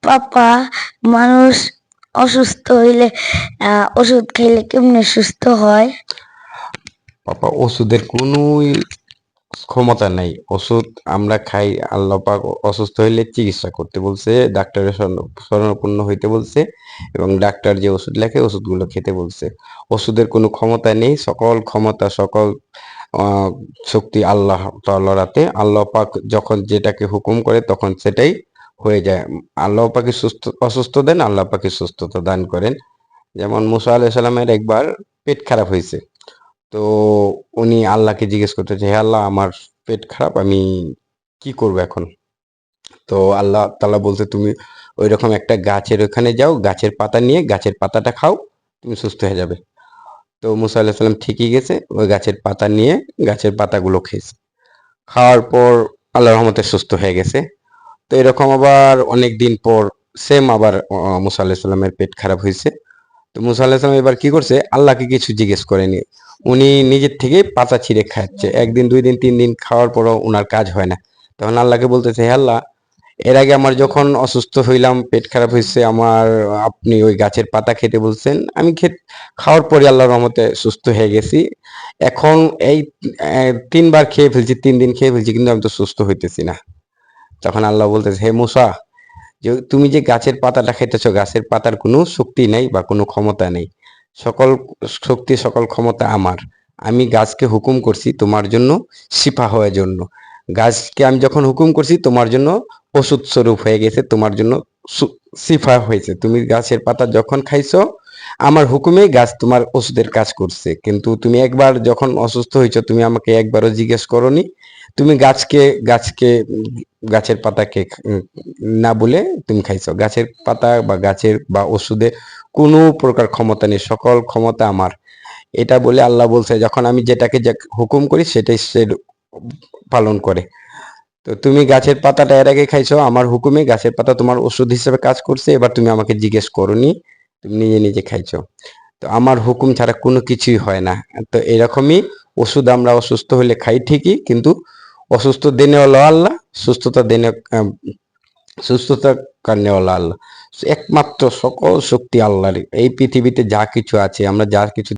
পাপা, মানুষ অসুস্থ হইলে ওষুধ খাইলে কেমনে সুস্থ হয়? পাপা, ওষুধের কোনো ক্ষমতা নাই। ওষুধ আমরা খাই, আল্লাহ পাক অসুস্থ হইলে চিকিৎসা করতে বলছে, ডাক্তারের শরণাপন্ন হইতে বলছে, এবং ডাক্তার যে ওষুধ লেখে ওষুধগুলো খেতে বলছে। ওষুধের কোনো ক্ষমতা নেই, সকল ক্ষমতা সকল শক্তি আল্লাহ তাআলার হাতে। আল্লাহ পাক যখন যেটাকে হুকুম করে তখন সেটাই হয়ে যায়। আল্লাহ পাকে অসুস্থ দেন, আল্লাহ পাকে সুস্থতা দান করেন। যেমন মুসা আলাইহিস সালামের একবার পেট খারাপ হয়েছে। তো উনি আল্লাহকে জিজ্ঞেস করতেছে, হে আল্লাহ, আমার পেট খারাপ, আমি কি করব এখন? তো আল্লাহ তাআলা বলছে, তুমি ওইরকম একটা গাছের ওখানে যাও, গাছের পাতা নিয়ে গাছের পাতাটা খাও, তুমি সুস্থ হয়ে যাবে। তো মুসা আলাইহিস সালাম ঠিকই গেছে, ওই গাছের পাতা নিয়ে গাছের পাতাগুলো খেয়েছে। খাওয়ার পর আল্লাহর রহমতে সুস্থ হয়ে গেছে। তো এরকম আবার অনেক দিন পর সেম আবার মুসা আলাইহিস সালামের পেট খারাপ হয়েছে। তো মুসা আলাইহিস সালাম এবার কি করছে, আল্লাহকে কিছু জিজ্ঞেস করেনি, উনি নিজের থেকে পাতা ছিঁড়ে খাচ্ছে। একদিন, 2 দিন, 3 দিন খাওয়ার পরও উনার কাজ হয় না। তখন আল্লাহকে বলতেছে, হে আল্লাহ, এর আগে আমার যখন অসুস্থ হইলাম, পেট খারাপ হয়েছে আমার, আপনি ওই গাছের পাতা খেতে বলছেন, আমি খাওয়ার পরে আল্লাহর রহমতে সুস্থ হয়ে গেছি। এখন এই 3 বার খেয়ে ফেলছি, 3 দিন খেয়ে ফেলছি, কিন্তু আমি তো সুস্থ হইতেছি না। তখন আল্লাহ বলতেছে, হে মুসা, যে তুমি যে গাছের পাতাটা খাইতেছো, গাছের পাতার কোনো শক্তি নেই বা কোনো ক্ষমতা নেই। সকল শক্তি সকল ক্ষমতা আমার। আমি গাছকে হুকুম করছি তোমার জন্য শিফা হওয়ার জন্য। গাছকে আমি যখন হুকুম করছি তোমার জন্য ওষুধ স্বরূপ হয়ে গেছে, তোমার জন্য শিফা হয়েছে। তুমি গাছের পাতা যখন খাইছো, আমার হুকুমে গাছ তোমার ওষুধের কাজ করছে। কিন্তু তুমি একবার যখন অসুস্থ হয়েছো, তুমি আমাকে একবারও জিজ্ঞেস করোনি। তুমি গাছের পাতাকে না বলে তুমি খাইছো। গাছের পাতা বা গাছের বা ওষুধে কোনো প্রকার ক্ষমতা নেই, সকল ক্ষমতা আমার। এটা বলে আল্লাহ বলছে, যখন আমি যেটাকে হুকুম করি সেটাই সে পালন করে। তো তুমি গাছের পাতাটা এর আগে খাইছো, আমার হুকুমে গাছের পাতা তোমার ওষুধ হিসেবে কাজ করছে। এবার তুমি আমাকে জিজ্ঞেস করোনি, তুমি নিজে নিজে খাইছো। তো আমার হুকুম ছাড়া কোনো কিছুই হয় না। তো এরকমই ওষুধ আমরা অসুস্থ হলে খাই ঠিকই, কিন্তু অসুস্থ দেনেওয়ালা আল্লাহ, সুস্থতা দেনে সুস্থতা কারণেওয়ালা আল্লাহ। একমাত্র সকল শক্তি আল্লাহর। এই পৃথিবীতে যা কিছু আছে, আমরা যা কিছু